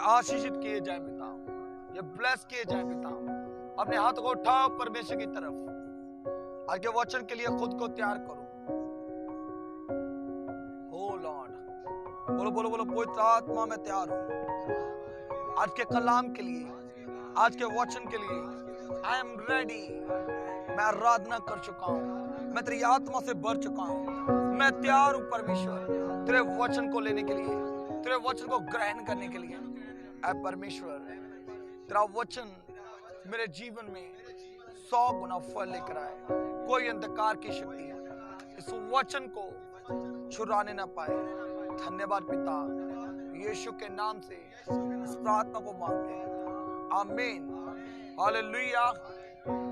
आशीषित किए जाए पिता, ये ब्लेस किए जाए पिता। अपने हाथ को उठाओ परमेश्वर की तरफ, आज के वचन के लिए खुद को तैयार करो। ओ लॉर्ड, बोलो बोलो बोलो, पवित्र आत्मा में तैयार हूं आज के कलाम के लिए, आज के वचन के लिए। I am ready. मैं आराधना कर चुका हूं, मैं तेरी आत्मा से भर चुका हूं। मैं तैयार हूं परमेश्वर, तेरे वचन को लेने के लिए, तेरे वचन को ग्रहण करने के लिए। ऐ परमेश्वर, तेरा वचन मेरे जीवन में 100 गुना फल लेकर आए। कोई अंधकार की शक्ति इस वचन को छुड़ाने ना पाए। धन्यवाद पिता, यीशु के नाम से इस प्रार्थना को मांगते हैं, आमीन। हालेलुया।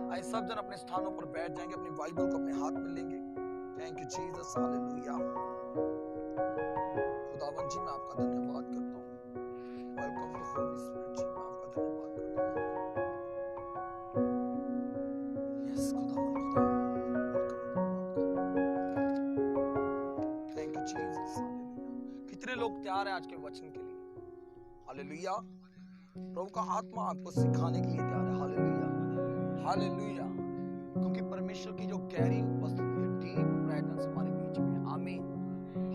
आइए सब जन अपने स्थानों पर बैठ जाएंगे, अपनी बाइबल को अपने हाथ में लेंगे। Thank you Jesus, hallelujah. खुदावन जी मैं आपका धन्यवाद करता हूँ। वेलकम टू होली स्पिरिट जी, मैं आपका धन्यवाद करता हूँ। यस खुदावन, थैंक यू जीसस, हालेलुया। कितने लोग तैयार हैं आज के वचन के लिए? हालेलुया। प्रभु का आत्मा आपको सिखाने के लिए तैयार है। Hallelujah, hallelujah. क्योंकि परमेश्वर की जो गहरी उपस्थिति है, डीप प्रेजेंस हमारे बीच में, आमीन।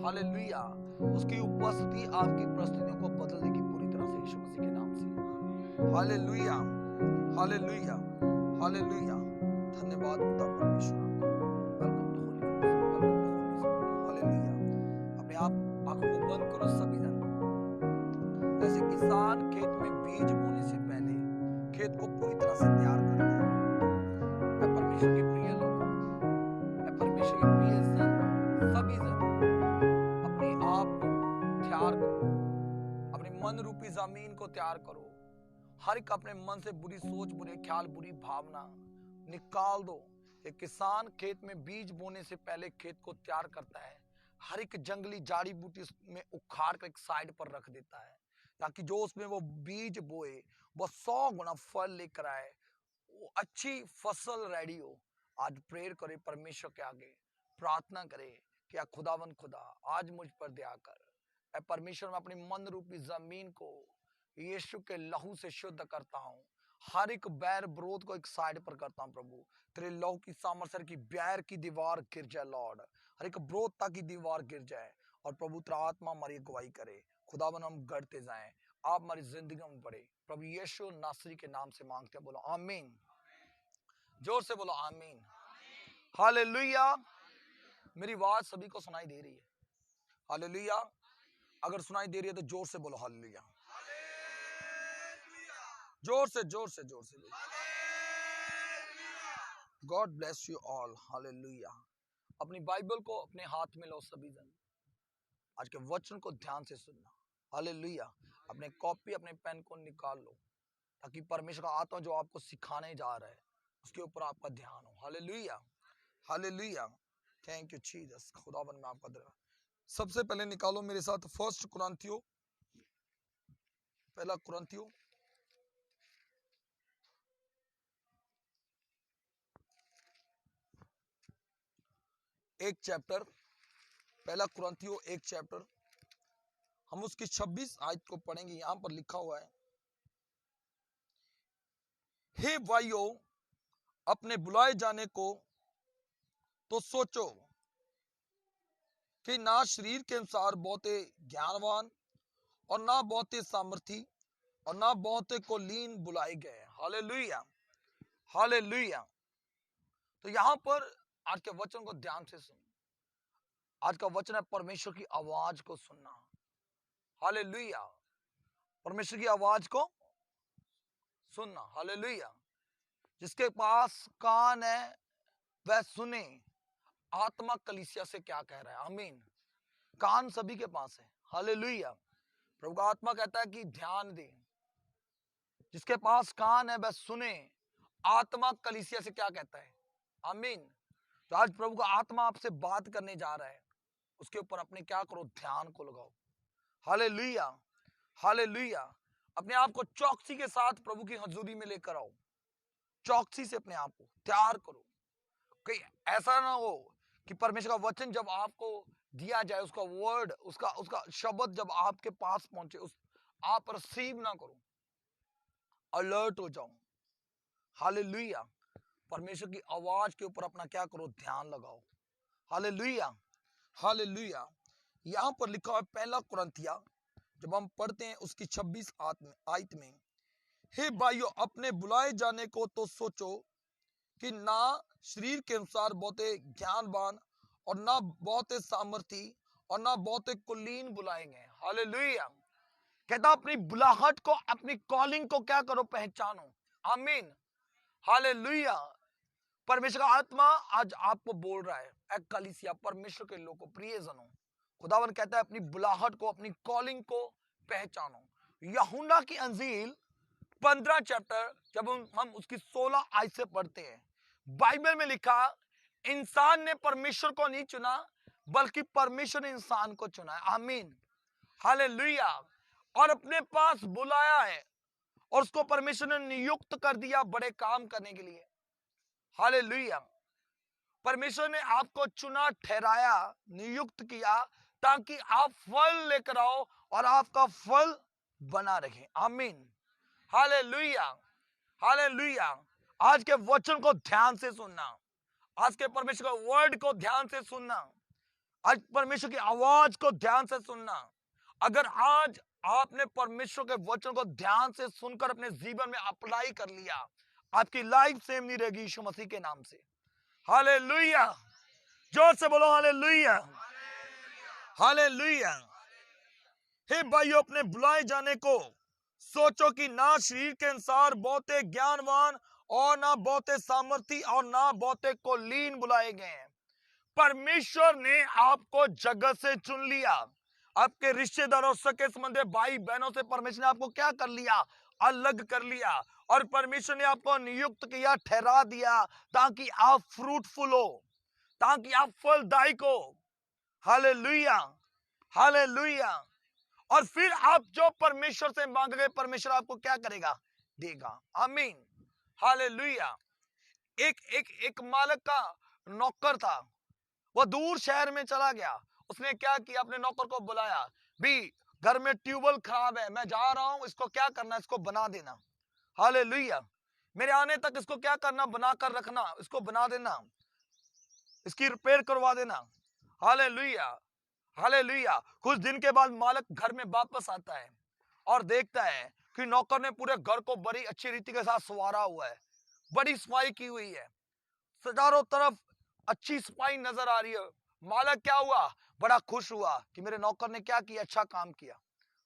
हालेलुया। उसकी उपस्थिति आपकी परिस्थितियों को बदल देगी पूरी तरह से, यीशु मसीह के नाम से। हालेलुया, हालेलुया, हालेलुया। धन्यवाद पिता परमेश्वर। Welcome to Holi Spirit, welcome to Holi Spirit. हालेलुया। अपने आप आंखों को बंद करो सभी जन। जैसे किसान खेत में बीज बोने से पहले खेत को पूरी तरह से तैयार करते हैं। मैं परमेश्वर के प्रिय लोगों, मैं परमेश्वर के प्रिय जन, सभी जन अपने आप को तैयार करो, अपने मन रूपी जमीन को तैयार करो। हर एक अपने मन से बुरी सोच, बुरे ख्याल, बुरी भावना निकाल दो। एक किसान खेत में बीज बोने से पहले खेत को तैयार करता है। हर एक जंगली जाड़ी बूटी में उखाड़ कर एक साइड पर रख देता है, ताकि जो उसमें वो बीज बोए वो 100 गुना फल लेकर आए, वो अच्छी फसल रेडी हो। आज प्रेयर करे, परमेश्वर के आगे प्रार्थना करे कि खुदावन खुदा आज मुझ पर दया कर। ऐ परमेश्वर, मैं अपनी मन रूपी जमीन को यीशु के लहू से शुद्ध करता हूँ। हर एक बैर विरोध को एक साइड पर करता हूँ प्रभु। तेरे लहू की सामर्थ्य की बैर की दीवार गिर जाए लॉर्ड, हर एक विरोधता की दीवार गिर जाए। और प्रभु तेरा आत्मा हमारी अगुवाई करे। खुदावन हम गढ़ते जाएं, आप हमारी जिंदगी में बढ़े। प्रभु यीशु नासरी के नाम से मांगते हैं, बोलो आमीन। जोर से बोलो आमीन। हालेलुया। मेरी आवाज सभी को सुनाई दे रही है? हालेलुया। अगर सुनाई दे रही है तो जोर से बोलो हालेलुया। जोर से जोर से जोर से। God bless you all. Hallelujah. अपनी बाइबल को अपने हाथ में लो सभी जन, आज के वचन को ध्यान से सुनना। हालेलुया। अपने कॉपी, अपने पेन को निकाल लो, ताकि परमेश्वर का आत्मा जो आपको सिखाने जा रहा है उसके ऊपर आपका ध्यान हो। Hallelujah, hallelujah. Thank you Jesus. खुदावन में आपका धन्यवाद। सबसे पहले निकालो मेरे साथ फर्स्ट कुरिन्थियों, पहला कुरिन्थियों एक चैप्टर, पहला कुरिन्थियों एक चैप्टर, हम उसकी 26 आयत को पढ़ेंगे। यहां पर लिखा हुआ है, हे भाइयों, अपने बुलाए जाने को तो सोचो कि ना शरीर के अनुसार बहुते ज्ञानवान और ना बहुते सामर्थी और ना बहुते को लीन बुलाए गए। Hallelujah, hallelujah. तो यहां पर आज के वचन को ध्यान से सुन। आज का वचन है परमेश्वर की आवाज को सुनना। हालेलुया। परमेश्वर की आवाज को सुनना। हालेलुया। जिसके पास कान है वह सुने आत्मा कलीसिया से क्या कह रहा है। आमीन। कान सभी के पास है। हालेलुया। प्रभु का आत्मा कहता है कि ध्यान दे। जिसके पास कान है वह सुने आत्मा कलीसिया से क्या कहता है। आमीन। तो आज प्रभु का आत्मा आपसे बात करने जा रहा है, उसके ऊपर अपने क्या करो, ध्यान को लगाओ। Hallelujah, hallelujah. अपने आप को चौकसी के साथ प्रभु की हजूरी में लेकर आओ। चौकसी से अपने आप को तैयार करो। कहीं ऐसा ना हो कि परमेश्वर का वचन जब आपको दिया जाए, उसका वर्ड, उसका शब्द जब आपके पास पहुंचे, आप रिसीव ना करो, अलर्ट हो जाओ। हालेलुया। परमेश्वर की आवाज के ऊपर अपना क्या करो, ध्यान लगाओ। Hallelujah, hallelujah. यहां पर लिखा है पहला कुरिन्थिया, जब हम पढ़ते हैं उसकी 26 आयत में, हे भाइयों अपने बुलाए जाने को तो सोचो कि ना शरीर के अनुसार बहुत ज्ञानवान और ना बहुत सामर्थी और ना बहुत कुलीन बुलाए गए। हालेलुया। कहता अपनी बुलाहट को, अपनी कॉलिंग को क्या करो, पहचानो। आमीन, हालेलुया। परमेश्वर का आत्मा आज आपको बोल रहा है, कलीसिया, परमेश्वर के लोगों, प्रियजनों, खुदावन कहता है अपनी बुलाहट को, अपनी कॉलिंग को पहचानो। यूहन्ना की अंजील 15 चैप्टर जब हम उसकी 16 आयत से पढ़ते हैं, बाइबल में लिखा, इंसान ने परमेश्वर को नहीं चुना बल्कि परमेश्वर ने इंसान को चुना है। आमीन, हालेलुया। और अपने पास बुलाया है और उसको परमेश्वर ने नियुक्त कर दिया बड़े काम करने के लिए। हालेलुया। परमेश्वर ने आपको चुना, ठहराया, नियुक्त किया ताकि आप फल लेकर आओ और आपका फल बना रहे। आमीन, हालेलुया, हालेलुया। आज के वचन को ध्यान से सुनना, आज के परमेश्वर के वर्ड को ध्यान से सुनना, आज परमेश्वर की आवाज को ध्यान से सुनना। अगर आज आपने परमेश्वर के वचन को ध्यान से सुनकर अपने जीवन में अप्लाई कर लिया, आपकी लाइफ सेम नहीं रहेगी यीशु मसीह के नाम से। हालेलुया, जोर से बोलो हालेलुया, हालेलुया। हे भाइयों अपने बुलाए जाने को सोचो कि ना शरीर के अनुसार बहुत ज्ञानवान और ना बहुत सामर्थी और ना बहुत कुलीन बुलाए गए हैं। परमेश्वर ने आपको जगत से चुन लिया, आपके रिश्तेदारों, सके संबंधी, भाई बहनों से परमेश्वर ने आपको क्या कर लिया, अलग कर लिया। और परमेश्वर ने आपको नियुक्त किया, ठहरा दिया ताकि आप फ्रूटफुल हो, ताकि आप फलदायक हो। Hallelujah, hallelujah. और फिर आप जो परमेश्वर से मांगोगे, परमेश्वर आपको क्या करेगा, देगा। आमीन, हालेलुया। एक मालिक का नौकर था, वो दूर शहर में चला गया। उसने क्या किया, अपने नौकर को बुलाया, भी घर में ट्यूबवेल खराब है, मैं जा रहा हूं, इसको क्या करना, इसको बना देना। हालेलुया। मेरे आने तक इसको क्या करना, बना कर रखना, इसको बना देना, इसकी रिपेयर करवा देना। Hallelujah, hallelujah. कुछ दिन के बाद मालिक घर में वापस आता है और देखता है कि नौकर ने पूरे घर को बड़ी अच्छी रीति के साथ संवारा हुआ है, बड़ी सफाई की हुई है, चारों तरफ अच्छी सफाई नजर आ रही है। मालिक क्या हुआ, बड़ा खुश हुआ कि मेरे नौकर ने क्या किया, अच्छा काम किया।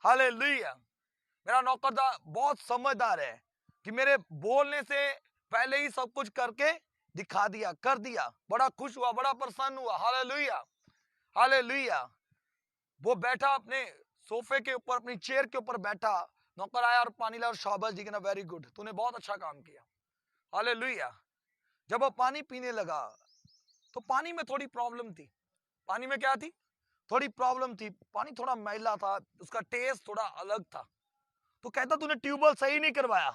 हालेलुया। मेरा नौकर बहुत समझदार है कि मेरे बोलने से पहले ही सब कुछ करके दिखा दिया, कर दिया। बड़ा खुश हुआ, बड़ा प्रसन्न हुआ। Hallelujah, hallelujah. वो बैठा अपने सोफे के ऊपर, अपनी चेयर के ऊपर बैठा, नौकर आया और पानी लाया और शाबाश जी कहना, वेरी गुड, तूने बहुत अच्छा काम किया। हालेलुया। जब वो पानी पीने लगा तो पानी में थोड़ी प्रॉब्लम थी। पानी में क्या थी, थोड़ी प्रॉब्लम थी, पानी थोड़ा मैला था, उसका टेस्ट थोड़ा अलग था। तो कहता तूने ट्यूबवेल सही नहीं करवाया।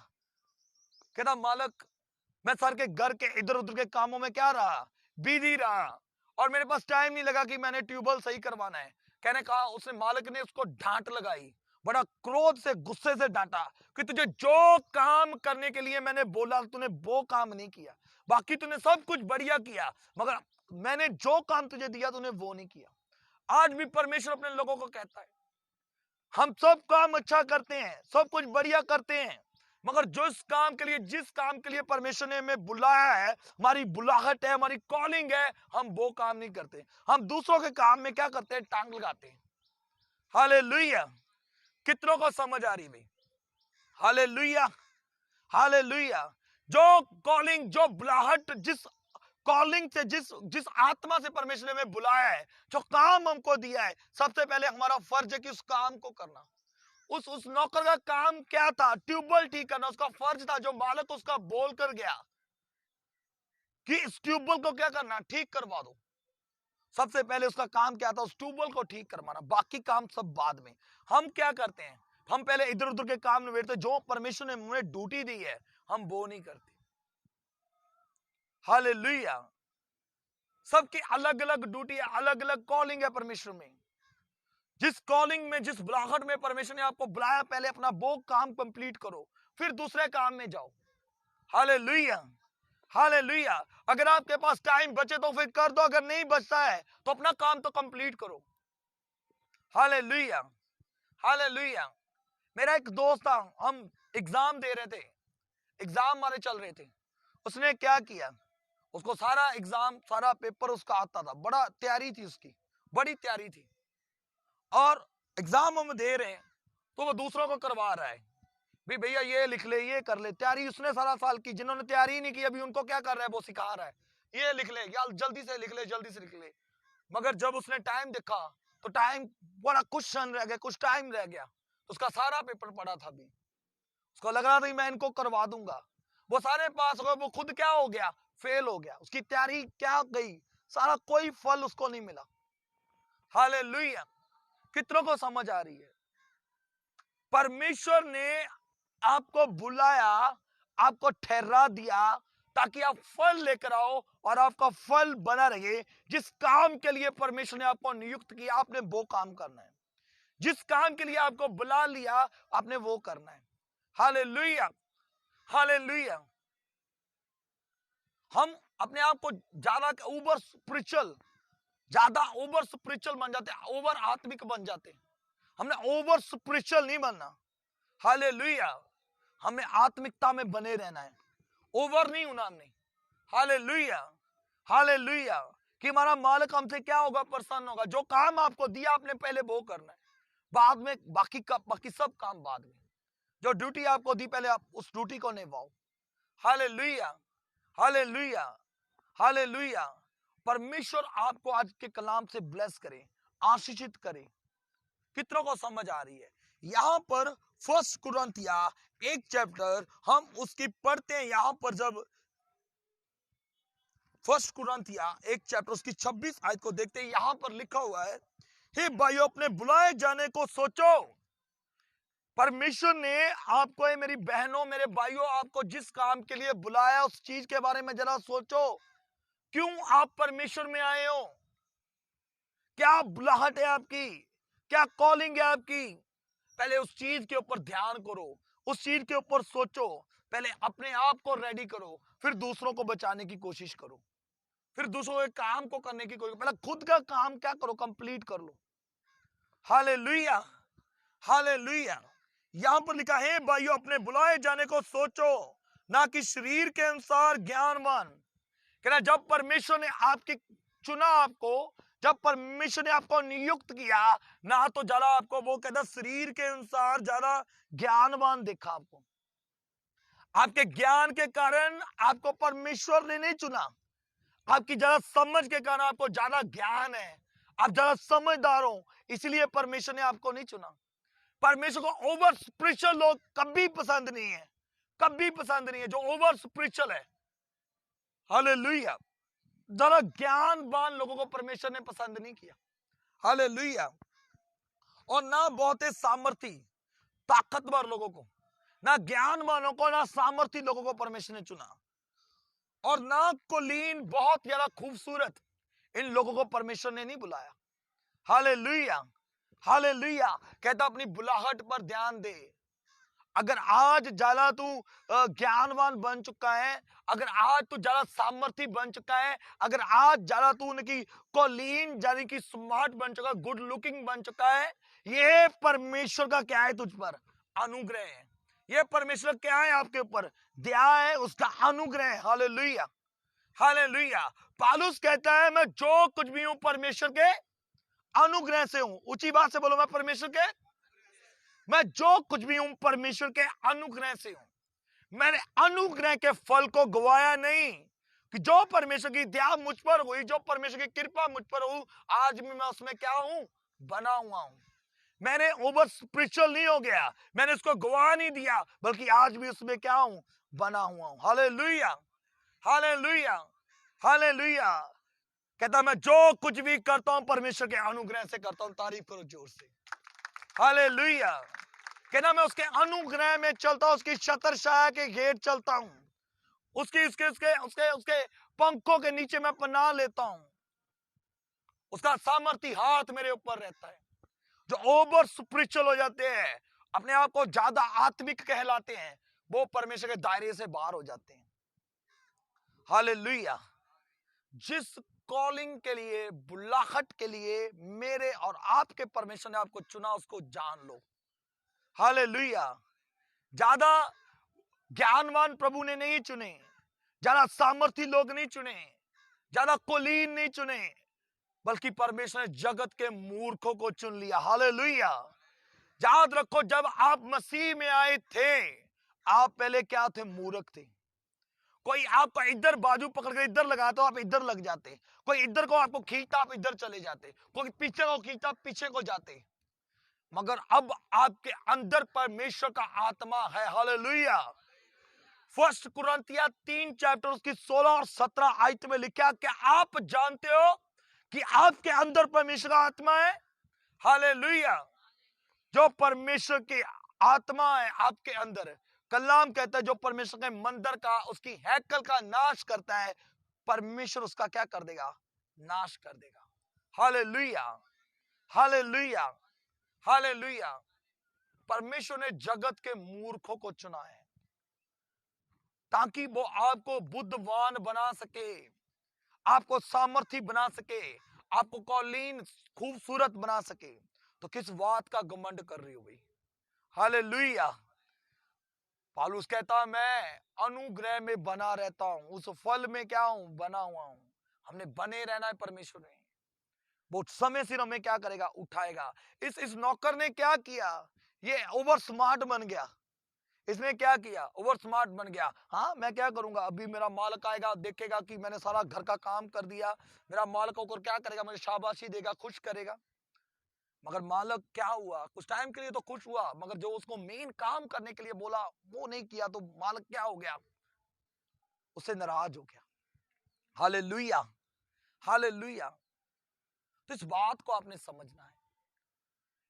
कहता मालिक मैं सर के घर के इधर उधर के कामों में क्या रहा, बिजी रहा, और मेरे पास टाइम नहीं लगा कि मैंने ट्यूबवेल सही करवाना है। कहने कहा, उसने मालिक ने उसको डांट लगाई, बड़ा क्रोध से, गुस्से से डांटा कि तुझे जो काम करने के लिए मैंने बोला तूने वो काम नहीं किया, बाकी तूने सब कुछ बढ़िया किया, मगर मैंने जो काम तुझे दिया तूने वो नहीं किया। आज भी परमेश्वर अपने लोगों को कहता है, हम सब काम अच्छा करते हैं, सब कुछ बढ़िया करते हैं, मगर जिस काम के लिए परमेश्वर ने हमें बुलाया है, हमारी बुलाहट है, हमारी कॉलिंग है, हम वो काम नहीं करते। हम दूसरों के काम में क्या करते हैं, टांग लगाते हैं। हालेलुया। कितनों को समझ आ रही भाई? Hallelujah, hallelujah. जो कॉलिंग, जो बुलाहट, जिस कॉलिंग से, जिस जिस आत्मा से परमेश्वर ने हमें बुलाया है, जो काम हमको दिया है, सबसे पहले हमारा फर्ज है कि उस काम को करना। उस नौकर का काम क्या था, ट्यूबवेल ठीक करना, उसका फर्ज था। जो मालिक उसका बोल कर गया कि इस ट्यूबवेल को क्या करना, ठीक करवा दो, सबसे पहले उसका काम क्या था, उस ट्यूबवेल को ठीक करवाना, बाकी काम सब बाद में। हम क्या करते हैं, हम पहले इधर उधर के काम निबेड़ते, जो परमेश्वर ने हमें ड्यूटी दी है हम वो नहीं करते। हालेलुया। सबकी अलग अलग ड्यूटी है, अलग अलग कॉलिंग है परमेश्वर में। जिस कॉलिंग में, जिस बुलाहट में परमेश्वर ने आपको बुलाया, पहले अपना वो काम कंप्लीट करो, फिर दूसरे काम में जाओ। Hallelujah, hallelujah. अगर आपके पास टाइम बचे तो फिर कर दो, अगर नहीं बचता है तो अपना काम तो कंप्लीट करो। Hallelujah, hallelujah. मेरा एक दोस्त था, हम एग्जाम दे रहे थे, एग्जाम हमारे चल रहे थे। उसने क्या किया, उसको सारा एग्जाम, सारा पेपर उसका आता था, बड़ा तैयारी थी उसकी, बड़ी तैयारी थी। और एग्जाम हम दे रहे हैं तो वो दूसरों को करवा रहा है, भी भैया ये लिख ले, ये कर ले। तैयारी उसने सारा साल की, जिन्होंने तैयारी नहीं की अभी उनको क्या कर रहा है, वो सिखा रहा है, ये लिख ले, या जल्दी से लिख ले, जल्दी से लिख ले। मगर जब उसने टाइम देखा तो टाइम बड़ा, कुछ क्षण रह गया, कुछ टाइम रह गया, तो उसका सारा पेपर पड़ा था। अभी उसको लग रहा था मैं इनको करवा दूंगा, वो सारे पास हो गए, वो खुद क्या हो गया, फेल हो गया। उसकी तैयारी क्या गई, सारा कोई फल उसको नहीं मिला। हालेलुया। कितनों को समझ आ रही है? परमेश्वर ने आपको बुलाया, आपको ठहरा दिया ताकि आप फल लेकर आओ और आपका फल बना रहे। जिस काम के लिए परमेश्वर ने आपको नियुक्त किया, आपने वो काम करना है। जिस काम के लिए आपको बुला लिया, आपने वो करना है। Hallelujah, hallelujah. हम अपने आप को ज्यादा ओवर स्पिरिचुअल, ज्यादा ओवर स्पिरिचुअल बन जाते हैं, ओवर आत्मिक बन जाते हैं। हमने ओवर स्पिरिचुअल नहीं बनना। हालेलुया। हमें आत्मिकता में बने रहना है, ओवर नहीं होना हमने। Hallelujah, hallelujah. कि हमारा मालिक हमसे क्या होगा, प्रसन्न होगा। जो काम आपको दिया आपने पहले वो करना है, बाद में बाकी सब काम बाद में। जो ड्यूटी आपको दी पहले आप उस ड्यूटी को निभाओ। हालेलुया, हालेलुया, हालेलुया। परमेश्वर आपको आज के कलाम से ब्लेस करे, आशीषित करे। कितनों को समझ आ रही है? यहां पर फर्स्ट कुरिन्थिया एक चैप्टर हम उसकी पढ़ते हैं। यहां पर जब फर्स्ट कुरिन्थिया एक चैप्टर उसकी 26 आयत को देखते हैं, यहां पर लिखा हुआ है, हे भाइयों अपने बुलाए जाने को सोचो। परमेश्वर ने आपको, मेरी बहनों, मेरे भाइयों, आपको जिस काम के लिए बुलाया उस चीज के बारे में जरा सोचो। क्यों आप परमेश्वर में आए हो? क्या बुलाहट है आपकी? क्या कॉलिंग है आपकी? पहले उस चीज के ऊपर ध्यान करो, उस चीज के ऊपर सोचो। पहले अपने आप को रेडी करो, फिर दूसरों को बचाने की कोशिश करो, फिर दूसरों के काम को करने की कोशिश। पहले खुद का काम क्या करो, कंप्लीट कर लो। Hallelujah, hallelujah. यहां पर लिखा है, भाइयों अपने बुलाए जाने को सोचो, ना कि शरीर के अनुसार ज्ञानवान। कहना, जब परमेश्वर ने आपकी चुना, आपको जब परमेश्वर ने आपको नियुक्त किया ना, तो ज्यादा आपको वो कहता शरीर के अनुसार ज्यादा ज्ञानवान देखा। आपको आपके ज्ञान के कारण आपको परमेश्वर ने नहीं चुना, आपकी ज्यादा समझ के कारण, आपको ज्यादा ज्ञान है, आप ज्यादा समझदार हो, इसलिए परमेश्वर ने आपको नहीं चुना। परमेश्वर को ओवर स्पिरिचुअल लोग कभी पसंद नहीं है, कभी पसंद नहीं है, जो ओवर स्पिरिचुअल है। हालेलुया। ज्यादा ज्ञानवान लोगों को परमेश्वर ने पसंद नहीं किया। हालेलुया। और ना बहुत सामर्थी, ताकतवर लोगों को, ना ज्ञानवानों को, ना सामर्थी लोगों को परमेश्वर ने चुना। और ना कुलीन, बहुत ज्यादा खूबसूरत, इन लोगों को परमेश्वर ने नहीं बुलाया। Hallelujah, hallelujah. कहता अपनी बुलाहट पर ध्यान दे। अगर आज ज्यादा तू ज्ञानवान बन चुका है, अगर आज तू ज्यादा सामर्थी बन चुका है, अगर आज ज्यादा तू उनकी कोलीन यानी कि स्मार्ट बन चुका है, गुड लुकिंग बन चुका है, ये परमेश्वर का क्या है तुझ पर? अनुग्रह है। ये परमेश्वर क्या है आपके ऊपर? दया है, उसका अनुग्रह है। Hallelujah, hallelujah. पौलुस कहता है, मैं जो कुछ भी हूं परमेश्वर के अनुग्रह से हूं। ऊंची बात से बोलो, मैं जो कुछ भी हूं परमेश्वर के अनुग्रह से हूं। मैंने अनुग्रह के फल को गवाया नहीं, कि जो परमेश्वर की दया मुझ पर हुई, जो परमेश्वर की कृपा मुझ पर हुई, आज भी मैं उसमें क्या हूं? बना हुआ हूं। मैंने ओवर स्पिरिचुअल नहीं हो गया, मैंने उसको गवा नहीं दिया, बल्कि आज भी उसमें क्या हूं? बना हुआ हूं। हालेलुया, हालेलुया, हालेलुया। कहता मैं जो कुछ भी करता हूं परमेश्वर के अनुग्रह से करता हूं। तारीफ करो जोर से। हालेलुया। कहना मैं उसके अनुग्रह में चलता हूं, उसकी छत्र छाया के घेर चलता हूं, उसके उसके उसके उसके उसके पंखों के नीचे मैं पनाह लेता हूं। उसका सामर्थी हाथ मेरे ऊपर रहता है, जो ओवर स्पिरिचुअल हो जाते हैं, अपने आप को ज्यादा आत्मिक कहलाते हैं, वो परमेश्वर के दायरे से बाहर हो जाते हैं। हालेलुया। जिस कॉलिंग के लिए, बुलाहट के लिए मेरे और आपके परमेश्वर ने आपको चुना, उसको जान लो। हालेलुया। ज्यादा ज्ञानवान प्रभु ने नहीं चुने, ज्यादा सामर्थी लोग नहीं चुने, ज्यादा कुलीन नहीं चुने, बल्कि परमेश्वर ने जगत के मूर्खों को चुन लिया। हालेलुया। याद रखो, जब आप मसीह में आए थे, आप पहले क्या थे? मूर्ख थे। कोई आपको इधर बाजू पकड़ कर इधर लगाता हो, आप इधर लग जाते। कोई इधर को आपको खींचता, आप इधर चले जाते। कोई पीछे को खींचता, पीछे को जाते। मगर अब आपके अंदर परमेश्वर का आत्मा है। हालेलुया। फर्स्ट कुरिन्थियों 3 चैप्टर उसकी 16 और 17 आयत में लिखा कि आप जानते हो कि आपके अंदर परमेश्वर का आत्मा है। हालेलुया। जो परमेश्वर की आत्मा है आपके अंदर, कलाम कहता है जो परमेश्वर के मंदिर का, उसकी हैकल का नाश करता है, परमेश्वर उसका क्या कर देगा? नाश कर देगा। हालेलुया। हालेलुया। हालेलुया। परमेश्वर ने जगत के मूर्खों को चुना है ताकि वो आपको बुद्धिमान बना सके, आपको सामर्थी बना सके, आपको कौलीन खूबसूरत बना सके। तो किस बात का घमंड कर रही हो भाई? हालेलुया। पौलुस कहता है मैं अनुग्रह में बना रहता हूं, उस फल में क्या हूं? बना हुआ हूं। हमने बने रहना है परमेश्वर में। वो समय सिर हमें क्या करेगा? उठाएगा। इस नौकर ने क्या किया? ये ओवर स्मार्ट बन गया। इसने क्या किया? ओवर स्मार्ट बन गया। हाँ, मैं क्या करूंगा? अभी मेरा मालिक आएगा, देखेगा कि मैंने सारा घर का काम कर दिया। मेरा मालिक होकर क्या करेगा? मुझे शाबाशी देगा, खुश करेगा। मगर मालिक क्या हुआ? कुछ टाइम के लिए तो खुश हुआ, मगर जो उसको मेन काम करने के लिए बोला वो नहीं किया, तो मालिक क्या हो गया? उससे नाराज हो गया। हालेलुया। हालेलुया। तो इस बात को आपने समझना है।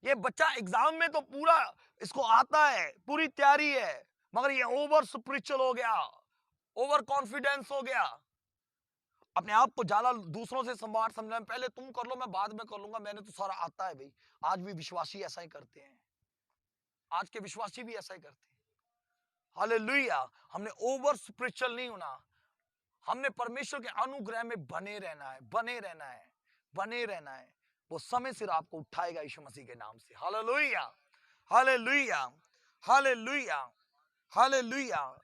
ये बच्चा एग्जाम में तो पूरा इसको आता है, पूरी तैयारी है, मगर ये ओवर स्पिरिचुअल हो गया, ओवर कॉन्फिडेंस हो गया। अपने आप को ज्यादा दूसरों से स्मार्ट समझना, पहले तुम कर लो, मैं बाद में कर लूंगा, मैंने तो सारा आता है भाई। आज भी विश्वासी ऐसा ही करते हैं। आज के विश्वासी भी ऐसा ही करते हैं। हालेलुया। हमने ओवर स्पिरिचुअल नहीं होना, हमने परमेश्वर के अनुग्रह में बने रहना है, बने रहना है, बने रहना है। वो समय सिर आपको उठाएगा यीशु मसीह के नाम से। हालेलुया। हालेलुया। हालेलुया। हालेलुया।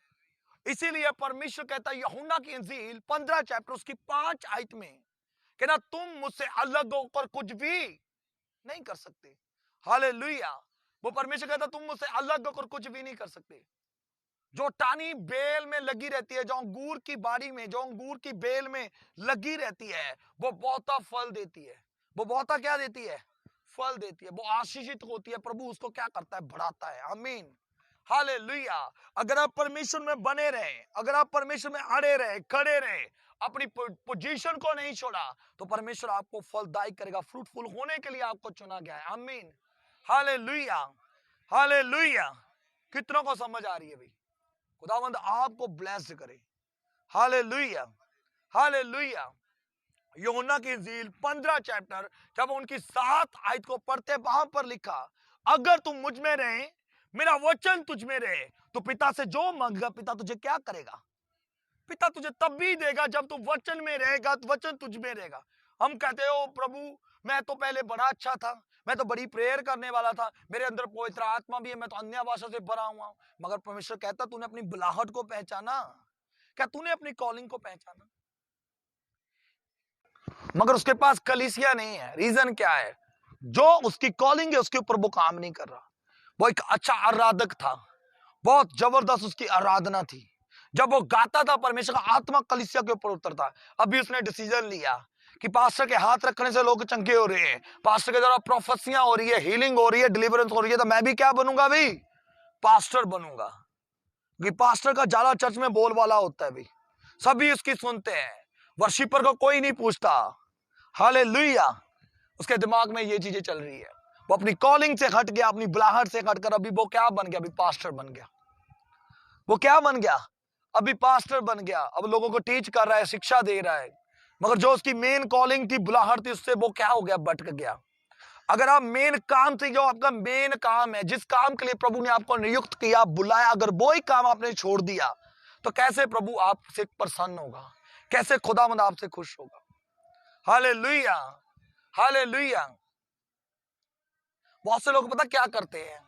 इसीलिए परमेश्वर कहता है यूहन्ना की इंजील 15 चैप्टर उसकी 5 आयत में कि ना तुम मुझसे अलग होकर कुछ भी नहीं कर सकते। हालेलुया। वो परमेश्वर कहता तुम मुझसे अलग होकर कुछ भी नहीं कर सकते। जो टानी बेल में लगी रहती है, जो अंगूर की बाड़ी में, जो अंगूर की बेल में लगी रहती है, वो बहुता फल देती है। वो बहुता क्या देती है? फल देती है। वो आशीषित होती है। प्रभु उसको क्या करता है? बढ़ाता है। आमीन। हालेलुया। अगर आप परमेश्वर में बने रहे, अगर आप परमेश्वर में अड़े रहे, खड़े रहे, अपनी पोजीशन को नहीं छोड़ा, तो परमेश्वर आपको फलदायी करेगा। फ्रूटफुल होने के लिए आपको चुना गया है। आमीन। हालेलुया। हालेलुया। कितनों को समझ आ रही है भाई? खुदावंद आपको ब्लेस्ड करे। हालेलुया। हालेलुया। यूहन्ना की इंजील 15 चैप्टर जब उनकी 7 आयत को पढ़ते, वहां पर लिखा अगर तुम मुझ में रहे, मेरा वचन तुझ में रहे, तो पिता से जो मांगेगा पिता तुझे क्या करेगा? पिता तुझे तब भी देगा जब तू वचन में रहेगा, तो वचन तुझ में रहेगा। हम कहते हो प्रभु मैं तो पहले बड़ा अच्छा था, मैं तो बड़ी प्रेयर करने वाला था, मेरे अंदर पवित्र आत्मा भी है, मैं तो अन्य भाषा से भरा हुआ हूं। मगर परमेश्वर कहता तूने अपनी बुलाहट को पहचाना? क्या तूने अपनी कॉलिंग को पहचाना? मगर उसके पास कलीसिया नहीं है। रीजन क्या है? जो उसकी कॉलिंग है उसके ऊपर वो काम नहीं कर रहा। वो एक अच्छा आराधक था, बहुत जबरदस्त उसकी आराधना थी। जब वो गाता था परमेश्वर का आत्मा कलीसिया के ऊपर उतरता। अभी उसने डिसीजन लिया कि पास्टर के हाथ रखने से लोग चंगे हो रहे हैं, पास्टर के द्वारा प्रोफेसियां हो रही है, हीलिंग हो रही है, डिलीवरेंस हो रही है, तो मैं भी क्या बनूंगा भाई? पास्टर बनूंगा। कि पास्टर का ज्यादा चर्च में बोलबाला होता है भाई, सभी उसकी सुनते हैं, वर्शिपर को कोई नहीं पूछता। हालेलुया। उसके दिमाग में ये चीजें चल रही है। वो अपनी कॉलिंग से हट गया, अपनी बुलाहट से हटकर अभी वो क्या बन गया? अभी पास्टर बन गया। वो क्या बन गया? अभी पास्टर बन गया। अब लोगों को टीच कर रहा है, शिक्षा दे रहा है, मगर जो उसकी मेन कॉलिंग थी, बुलाहट थी, उससे वो क्या हो गया? भटक गया। अगर आप मेन काम से, जो आपका मेन काम है, जिस काम के लिए प्रभु ने आपको नियुक्त किया, बुलाया, अगर वो ही काम आपने छोड़ दिया तो कैसे प्रभु आपसे प्रसन्न होगा, कैसे खुदावंद आपसे खुश होगा। Hallelujah, hallelujah. बहुत से लोग पता क्या करते हैं,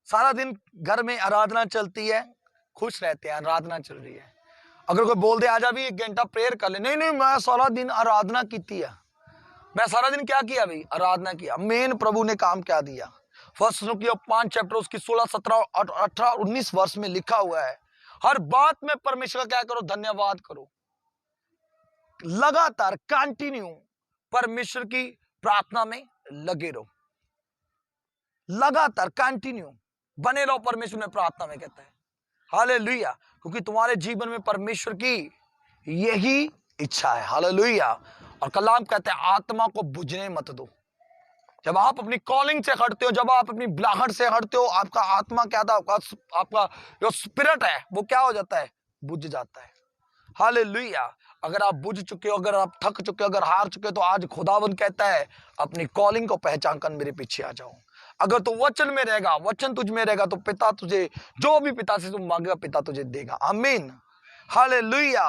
सारा दिन घर में आराधना चलती है, खुश रहते हैं, आराधना चल रही है। अगर कोई बोल दे आजा भी 1 घंटा प्रेयर कर ले, नहीं नहीं मैं सारा दिन आराधना की थी, मैं सारा दिन क्या किया भाई, आराधना किया। मेन प्रभु ने काम क्या दिया। फर्स्ट की 5 चैप्टर उसकी 16, 17, 18, 19 वर्ष में लिखा हुआ है, हर बात में परमेश्वर का क्या करो, धन्यवाद करो। लगातार कंटिन्यू परमेश्वर की प्रार्थना में लगे रहो, लगातार कंटिन्यू बने रहो परमेश्वर में प्रार्थना में, कहता है। हालेलुया, क्योंकि तुम्हारे जीवन में परमेश्वर की यही इच्छा है। हालेलुया। और कलाम कहते हैं आत्मा को बुझने मत दो। जब आप अपनी कॉलिंग से हटते हो, जब आप अपनी बुलाहट से हटते हो, आपका आत्मा क्या था, आपका जो स्पिरिट है वो क्या हो जाता है, बुझ जाता है। हालेलुया। अगर आप बुझ चुके हो, अगर आप थक चुके हो, अगर हार चुके हो, तो आज खुदावंद कहता है अपनी कॉलिंग को पहचान कर मेरे पीछे आ जाओ। अगर तू वचन में रहेगा, वचन तुझ में रहेगा, तो पिता तुझे जो भी पिता से तुम मांगेगा पिता तुझे देगा। आमीन। हालेलुया,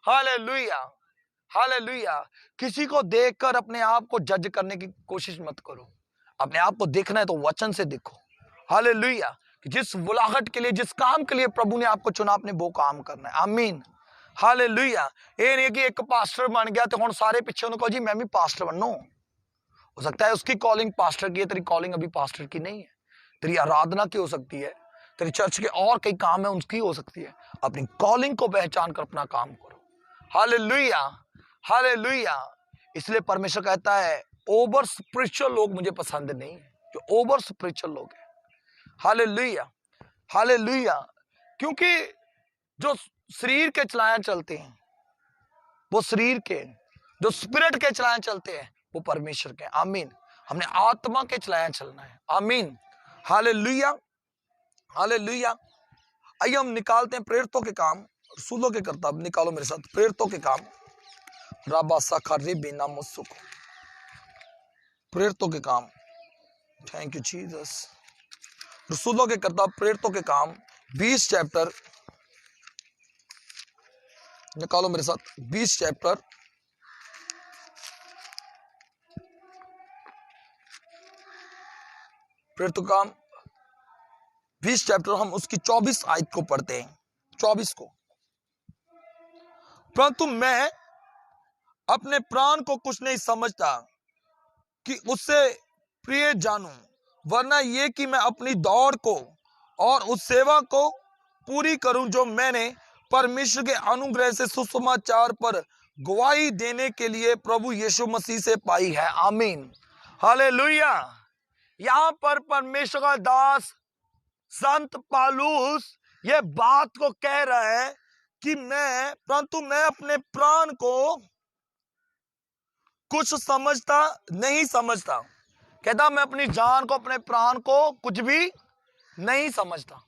हालेलुया, हालेलुया। किसी को देखकर अपने आप को जज करने की कोशिश मत करो। अपने आप को देखना है तो वचन से देखो। हालेलुया। कि जिस बुलाहट के लिए, जिस काम के लिए प्रभु ने आपको चुना, आपने वो काम करना है। आमीन। हालेलुया। ये नहीं कि एक पास्टर बन गया तो हम सारे पीछे उनको जी मैं भी पास्टर बनूं। हो सकता है उसकी कॉलिंग पास्टर की है, तेरी कॉलिंग अभी पास्टर की नहीं है। तेरी आराधना की हो सकती है, तेरी चर्च के और कई काम है उनकी हो सकती है। अपनी कॉलिंग को पहचान कर अपना काम करो। Hallelujah, hallelujah. इसलिए परमेश्वर कहता है ओवर स्पिरिचुअल लोग मुझे पसंद नहीं है, जो ओवर स्पिरिचुअल लोग हैं। Hallelujah, hallelujah. क्योंकि जो शरीर के चलायन चलते हैं वो शरीर के, जो स्पिरिट के चलायन चलते हैं वो परमेश्वर के। आमीन। हमने आत्मा के चलायन चलना है। आमीन। Hallelujah, hallelujah. आइए हम निकालते हैं प्रेरितों के काम, रसूलों के करतब। निकालो मेरे साथ प्रेरितों के काम, राबा साखा रे बिना मुसुक, प्रेरितों के काम। Thank you Jesus. रसूलों के करतब, प्रेरितों के काम 20 चैप्टर, निकालो मेरे साथ 20 चैप्टर, प्रेरितों का काम 20 चैप्टर, हम उसकी 24 आयत को पढ़ते हैं। 24 को, परंतु मैं अपने प्राण को कुछ नहीं समझता कि उससे प्रिय जानूं, वरना ये कि मैं अपनी दौड़ को और उस सेवा को पूरी करूं जो मैंने परमेश्वर के अनुग्रह से सुसमाचार पर गवाही देने के लिए प्रभु यीशु मसीह से पाई है। आमीन। हालेलुया। यहां पर परमेश्वर का दास संत पौलुस ये बात को कह रहा है कि परंतु मैं अपने प्राण को कुछ समझता नहीं समझता। कहता मैं अपनी जान को, अपने प्राण को कुछ भी नहीं समझता।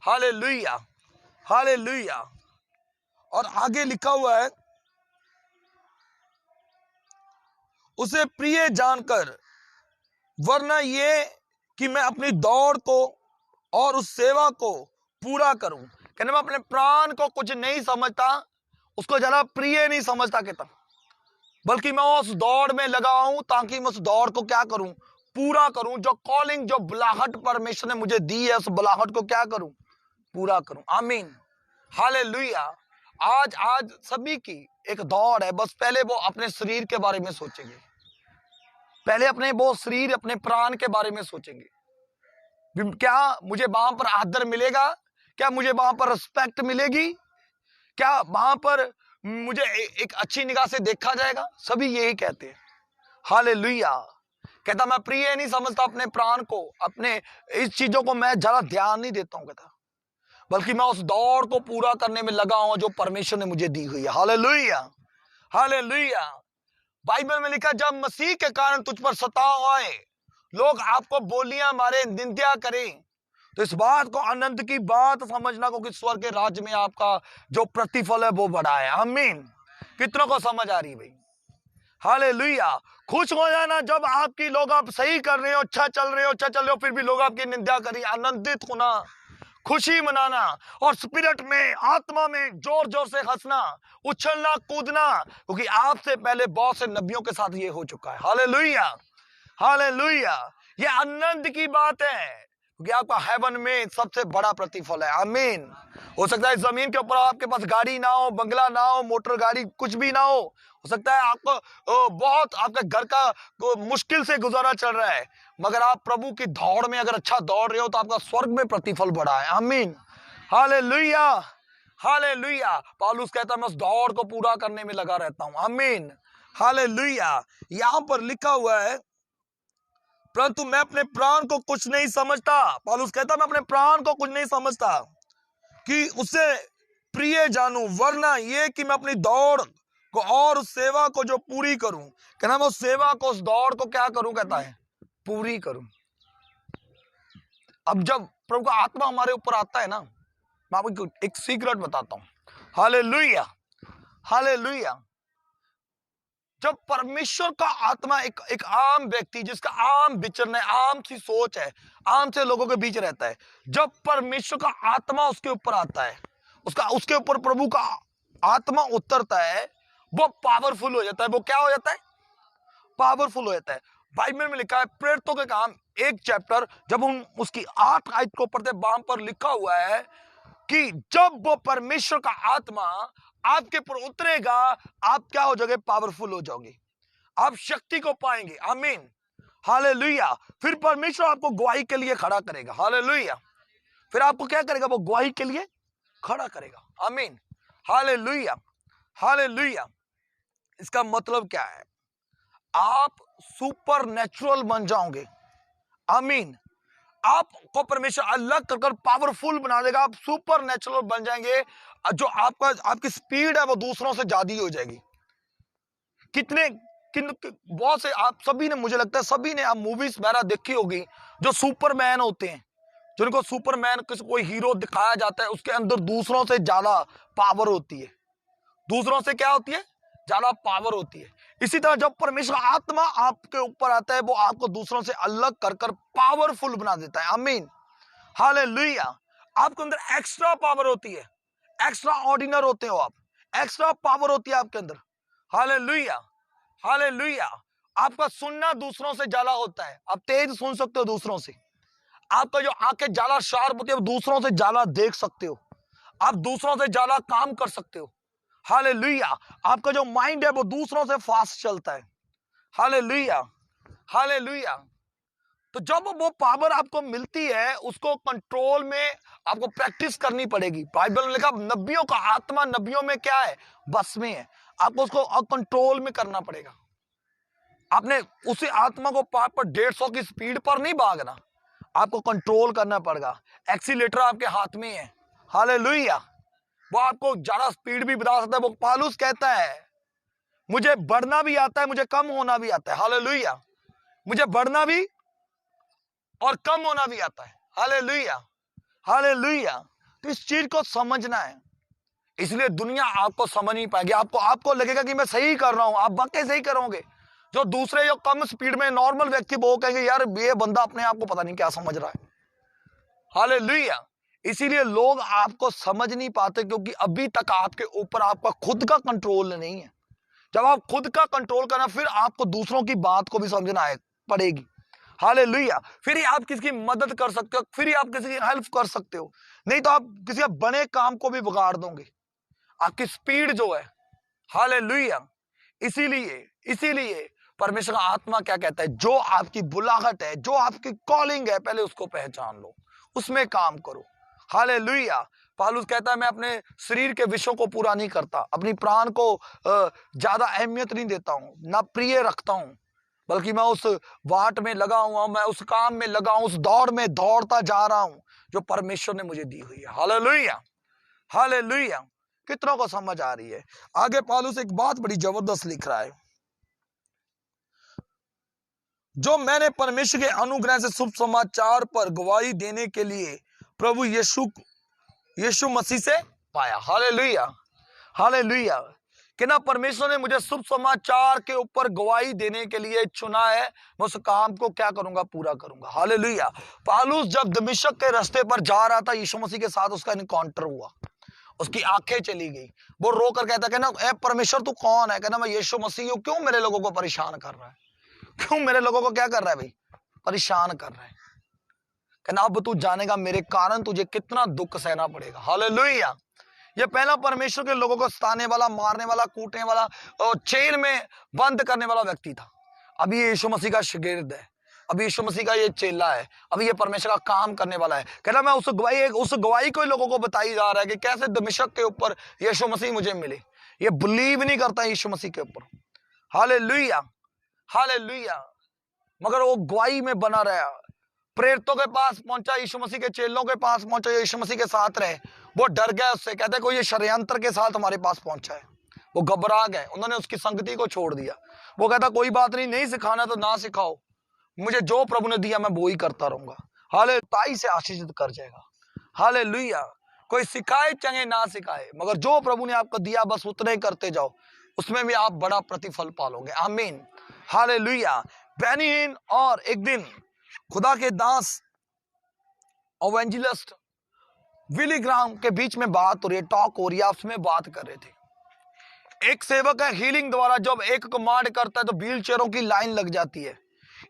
Hallelujah, hallelujah. और आगे लिखा हुआ है उसे प्रिय जानकर, वरना ये कि मैं अपनी दौड़ को और उस सेवा को पूरा करूं। कहने मैं अपने प्राण को कुछ नहीं समझता, उसको जरा प्रिय नहीं समझता कहता, बल्कि मैं उस दौड़ में लगा हूं ताकि मैं उस दौड़ को क्या करूं, पूरा करूं। जो कॉलिंग, जो बुलाहट परमेश्वर ने मुझे दी है, उस बुलाहट को क्या करूं, पूरा करूं। आमीन। हालेलुया। आज सभी की एक दौड़ है, बस पहले वो अपने शरीर के बारे में सोचेंगे, पहले अपने वो शरीर, अपने प्राण के बारे में सोचेंगे। क्या मुझे वहां पर आदर मिलेगा, क्या मुझे वहां पर रिस्पेक्ट मिलेगी, क्या वहां पर मुझे एक अच्छी निगाह से देखा जाएगा। सभी यही कहते हैं। हालेलुया। कहता मैं प्रिय नहीं समझता अपने प्राण को, अपने इस चीजों को मैं जरा ध्यान नहीं देता हूं, कहता बल्कि मैं उस दौड़ को पूरा करने में लगा हूं जो परमेश्वर ने मुझे दी हुई है। Hallelujah, hallelujah. बाइबल में लिखा जब मसीह के कारण तुझ पर सताव आए, लोग आपको बोलियां मारे, निंदा करें, तो इस बात को आनंद की बात समझना, क्योंकि स्वर्ग के राज्य में आपका जो प्रतिफल है वो बड़ा है। आमीन। कितनों को समझ आ रही भाई। हालेलुया। खुश हो जाना जब आपकी लोग आप सही कर रहे हो, अच्छा चल रहे हो, फिर भी लोग आपकी निंदा करें। आनंदित होना, खुशी मनाना और स्पिरिट में, आत्मा में जोर जोर से हंसना, उछलना, कूदना, क्योंकि आपसे पहले बहुत से नबियों के साथ ये हो चुका है। Hallelujah, hallelujah. ये आनंद की बात है, क्योंकि आपका हेवन में सबसे बड़ा प्रतिफल है। आमीन। हो सकता है जमीन के ऊपर आपके पास गाड़ी ना हो, बंगला ना हो, मोटर गाड़ी कुछ भी ना हो सकता है आपको बहुत आपके घर का मुश्किल से गुजारा चल रहा है, मगर आप प्रभु की दौड़ में अगर अच्छा दौड़ रहे हो तो आपका स्वर्ग में प्रतिफल बढ़ा है। आमीन, हालेलुया, हालेलुया। पौलुस कहता है मैं उस दौड़ को पूरा करने में लगा रहता हूं। आमीन, हालेलुया। यहां पर लिखा हुआ है, परंतु मैं अपने प्राण को कुछ नहीं समझता। पौलुस कहता मैं अपने प्राण को कुछ नहीं समझता कि उसे प्रिय जानूं, वरना ये कि मैं अपनी दौड़ को और उस सेवा को जो पूरी करूं। कहना मैं उस सेवा को, उस दौड़ को क्या करूं, कहता है पूरी करूं। अब जब प्रभु का आत्मा हमारे ऊपर आता है ना, मैं आपको एक सीक्रेट बताता हूं। Hallelujah, hallelujah. जब परमेश्वर का आत्मा एक आम व्यक्ति जिसका आम विचरण है, आम सी सोच है, आम से लोगों के बीच रहता है, जब परमेश्वर का आत्मा उसके ऊपर आता है, उसके ऊपर प्रभु का आत्मा उतरता है, वो पावरफुल हो जाता है। वो क्या हो जाता है? पावरफुल हो जाता है। बाइबल में लिखा है प्रेरितों के काम 1 चैप्टर, जब हम उसकी 8 आयत को पढ़ते, वहां पर लिखा हुआ है कि जब वो परमेश्वर का आत्मा आपके ऊपर उतरेगा, आप क्या हो जाओगे? पावरफुल हो जाओगे, आप शक्ति को पाएंगे। आमीन, हालेलुया। फिर परमेश्वर आपको गवाही के लिए खड़ा करेगा। हालेलुया। फिर आपको क्या करेगा? वो गवाही के लिए खड़ा करेगा। आमीन, हालेलुया, हालेलुया। इसका मतलब क्या है? आप सुपर नेचुरल बन जाओगे। आमीन। आपको परमेश्वर अलग कर पावरफुल बना देगा, आप सुपर नेचुरल बन जाएंगे। जो आपकी स्पीड है वो दूसरों से ज्यादा हो जाएगी। बहुत से आप सभी ने, मुझे लगता है सभी ने आप मूवीज वगैरह देखी होगी, जो सुपरमैन होते हैं, जिनको सुपरमैन कोई हीरो दिखाया जाता है, उसके अंदर दूसरों से ज्यादा पावर होती है। दूसरों से क्या होती है? ज्यादा पावर होती है। इसी तरह जब परमेश्वर आत्मा आपके ऊपर आता है, वो आपको दूसरों से अलग कर पावरफुल बना देता है। आमीन, हालेलुया। आपके अंदर एक्स्ट्रा पावर होती है, एक्स्ट्रा ऑर्डिनर होते हो आप, एक्स्ट्रा पावर होती है आपके अंदर। Hallelujah, hallelujah. आपका सुनना दूसरों से ज्यादा होता है, आप तेज सुन सकते हो दूसरों से। आपका जो आंखें ज्यादा शार्प होती है, दूसरों से ज्यादा देख सकते हो, आप दूसरों से ज्यादा काम कर सकते हो। हालेलुया। आपका जो माइंड है वो दूसरों से फास्ट चलता है। Hallelujah, hallelujah. तो जब वो पावर आपको मिलती है, उसको कंट्रोल में आपको प्रैक्टिस करनी पड़ेगी। बाइबल में लिखा नबियों का आत्मा नबियों में क्या है? बस में है। आपको उसको कंट्रोल में करना पड़ेगा। आपने उसी आत्मा को पार पर 150 की स्पीड पर नहीं भागना, आपको कंट्रोल करना पड़ेगा। एक्सीलेटर आपके हाथ में है। हालेलुया। वो आपको ज्यादा स्पीड भी बता सकता है। वो पौलुस कहता है मुझे बढ़ना भी आता है, मुझे कम होना भी आता है। हालेलुया। मुझे बढ़ना भी और कम होना भी आता है। Hallelujah, hallelujah. तो इस चीज को समझना है, इसलिए दुनिया आपको समझ नहीं पाएगी। आपको लगेगा कि मैं सही कर रहा हूं, आप वाकई सही करोगे। जो दूसरे जो कम स्पीड में नॉर्मल व्यक्ति, वो कहेंगे यार ये बंदा अपने आप को पता नहीं क्या समझ रहा है। हालेलुया। इसीलिए लोग आपको समझ नहीं पाते, क्योंकि अभी तक आपके ऊपर आपका खुद का कंट्रोल नहीं है। जब आप खुद का कंट्रोल करना, फिर आपको दूसरों की बात को भी समझना पड़ेगी। हालेलुया। फिर ही आप किसी की मदद कर सकते हो, फिर ही आप किसी की हेल्प कर सकते हो। नहीं तो आप किसी बड़े काम को भी बिगाड़ दोगे, आपकी स्पीड जो है। हालेलुया। इसीलिए परमेश्वर का आत्मा क्या कहता है? जो आपकी बुलाहट है, जो आपकी कॉलिंग है, पहले उसको पहचान लो, उसमें काम करो। हालेलुया। पौलुस कहता है मैं अपने शरीर के विषयों को पूरा नहीं करता, अपनी प्राण को ज्यादा अहमियत नहीं देता हूं, ना प्रिय रखता हूं, बल्कि मैं उस वाट में लगा हुआ हूं, मैं उस काम में लगा हूं, उस दौड़ में दौड़ता जा रहा हूं जो परमेश्वर ने मुझे दी हुई है। Hallelujah, hallelujah. कितनों को समझ आ रही है? आगे पौलुस एक बात बड़ी जबरदस्त लिख रहा है, जो मैंने परमेश्वर के अनुग्रह से शुभ समाचार पर गवाही देने के लिए प्रभु यीशु मसीह से पाया। Hallelujah, hallelujah. कि ना परमेश्वर ने मुझे शुभ समाचार के ऊपर गवाही देने के लिए चुना है, मैं उस काम को क्या करूंगा, पूरा करूंगा। हालेलुया। पौलुस जब दमिश्क के रास्ते पर जा रहा था, यीशु मसीह के साथ उसका इनकाउंटर हुआ, उसकी आंखें चली गई। वो रो कर कहता है कि ना, ए परमेश्वर तू कौन है? कहना मैं यीशु मसीह हूं। क्यों मेरे लोगों को परेशान कर रहा है? क्यों मेरे लोगों को क्या कर रहा है भाई? परेशान कर रहा है। कहना अब तू जानेगा मेरे कारण तुझे कितना दुख सहना पड़ेगा। हालेलुया। ये पहला परमेश्वर के लोगों को सताने वाला, मारने वाला, कूटने वाला और जेल में बंद करने वाला व्यक्ति था। अभी ये यीशु मसीह का शागिर्द है, अभी यीशु मसीह का ये चेला है, अभी ये परमेश्वर का काम करने वाला है। कहना मैं उस गवाही को लोगों को बताई जा रहा है कि कैसे दमिश्क के ऊपर यीशु मसीह मुझे मिले। ये बिलीव नहीं करता यीशु मसीह के ऊपर। Hallelujah, hallelujah. मगर वो गवाही में बना रहा, प्रेरितों के पास पहुंचा, यीशु मसीह के चेलों के पास पहुंचा, यीशु मसीह के साथ रहे। वो डर गए उससे, कहते कोई ये षड्यंत्र के साथ हमारे पास पहुंचा है। वो घबरा गए, उन्होंने उसकी संगति को छोड़ दिया। वो कहता कोई बात नहीं, नहीं सिखाना तो ना सिखाओ, मुझे जो प्रभु ने दिया मैं वो ही करता रहूंगा। हाले ताई से आशीषित कर जाएगा। हालेलुया। कोई सिखाए चाहे ना सिखाए, मगर जो प्रभु ने आपको दिया बस उतने करते जाओ, उसमें भी आप बड़ा प्रतिफल पालोगे। आमीन। हालेलुया। बेनिहीन और एक दिन खुदा के दास एवेंजलिस्ट विली ग्राम के बीच में बात हो रही है, टॉक हो रही है, आपस में बात कर रहे थे। एक सेवक है, हीलिंग द्वारा जब एक कमांड करता है तो व्हील चेयरों की लाइन लग जाती है।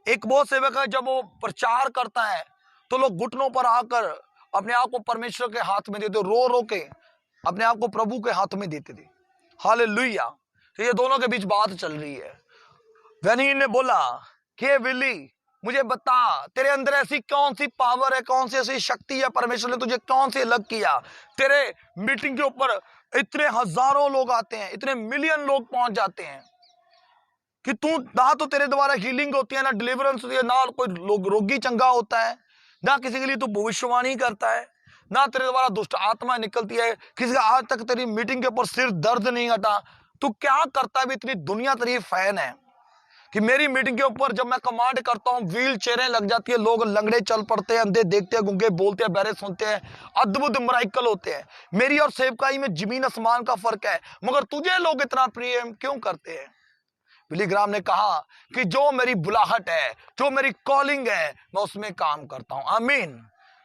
एक वो सेवक है, जब वो प्रचार करता है तो लोग घुटनों पर आकर अपने आप को परमेश्वर के हाथ में देते, रो रो के अपने आप को प्रभु के हाथ में देते थे। हालेलुया। तो ये दोनों के बीच बात चल रही है। वेनीन ने बोला कि विली मुझे बता, तेरे अंदर ऐसी कौन सी पावर है, कौन सी ऐसी शक्ति है, परमेश्वर ने तुझे कौन सी अलग किया? तेरे मीटिंग के ऊपर इतने हजारों लोग आते हैं, इतने मिलियन लोग पहुंच जाते हैं कि तू ना तो तेरे द्वारा हीलिंग होती है, ना डिलीवरेंस होती है, ना कोई रोगी चंगा होता है, ना किसी के लिए तू भविष्यवाणी करता है, ना तेरे द्वारा दुष्ट आत्मा निकलती है, किसी का आज तक तेरी मीटिंग के ऊपर सिर दर्द नहीं हटा। तू क्या करता है? इतनी दुनिया तेरी फैन है कि मेरी मीटिंग के ऊपर जब मैं कमांड करता हूं व्हील चेयरें लग जाती है, लोग लंगड़े चल पड़ते हैं, अंधे देखते हैं, गूंगे बोलते हैं, बहरे सुनते हैं, अद्भुत मिराकल होते हैं। मेरी और सेवकाई में जमीन आसमान का फर्क है, मगर तुझे लोग इतना प्रेम क्यों करते हैं? विली ग्राम ने कहा कि जो मेरी बुलाहट है, जो मेरी कॉलिंग है, मैं उसमें काम करता हूं। आमीन।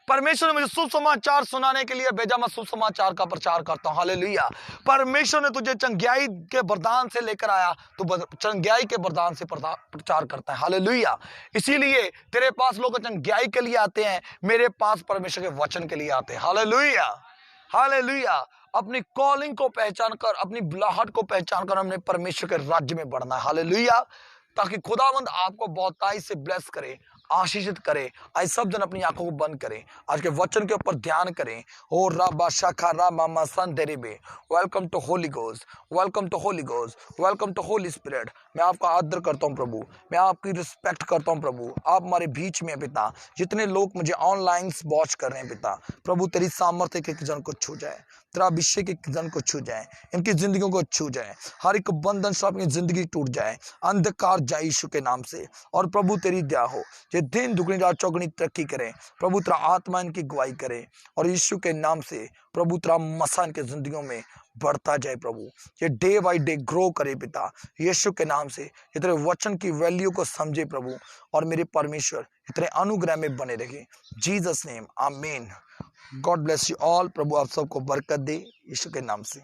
परमेश्वर ने मुझे शुभ समाचार सुनाने के लिए भेजा, मैं शुभ समाचार का प्रचार करता हूं। हालेलुया। परमेश्वर ने तुझे चंगाई के वरदान से लेकर आया, तू चंगाई के वरदान से प्रचार करता है। हालेलुया। इसीलिए तेरे पास लोग चंगाई के लिए आते हैं, मेरे पास परमेश्वर के वचन के लिए आते हैं। Hallelujah, hallelujah. अपनी कॉलिंग को पहचान कर, अपनी बुलाहट को पहचान कर हमने परमेश्वर के राज्य में बढ़ना है। हालेलुया। ताकि खुदावंद आपको बहुताई से ब्लेस करे, आशीषित करे। आज सब जन अपनी आंखों को बंद करें, आज के वचन के ऊपर ध्यान करें। ओ राबा शाखा रामा मसन देरेबे। Welcome to holy ghost, welcome to holy ghost, welcome to Holi spirit. मैं आपका आदर करता हूं प्रभु, मैं आपकी रिस्पेक्ट करता हूं प्रभु। आप हमारे बीच में पिता, जितने लोग मुझे ऑनलाइन वॉच कर रहे हैं पिता, प्रभु तेरी सामर्थ्य के जन को छू जाए, तेरा अभिषेक के जन को छू जाए, इनकी जिंदगियों को छू जाए, हर एक बंधन से अपनी जिंदगी टूट जाए, अंधकार जाए यीशु के नाम से। और प्रभु तेरी दया हो, ये दिन दुगनी रात चौगनी तरक्की करें प्रभु, तेरा आत्मा इनकी गवाही करे, और यीशु के नाम से प्रभु तेरा मसा इनके जिंदगियों में बढ़ता जाए प्रभु। ये डे बाई डे ग्रो करे पिता, यीशु के नाम से। ये तेरे वचन की वैल्यू को समझे प्रभु, और मेरे परमेश्वर इतने अनुग्रह में बने रहे। जीसस नेम, आमीन। God bless you all. प्रभु आप सबको बरकत दे यीशु के नाम से।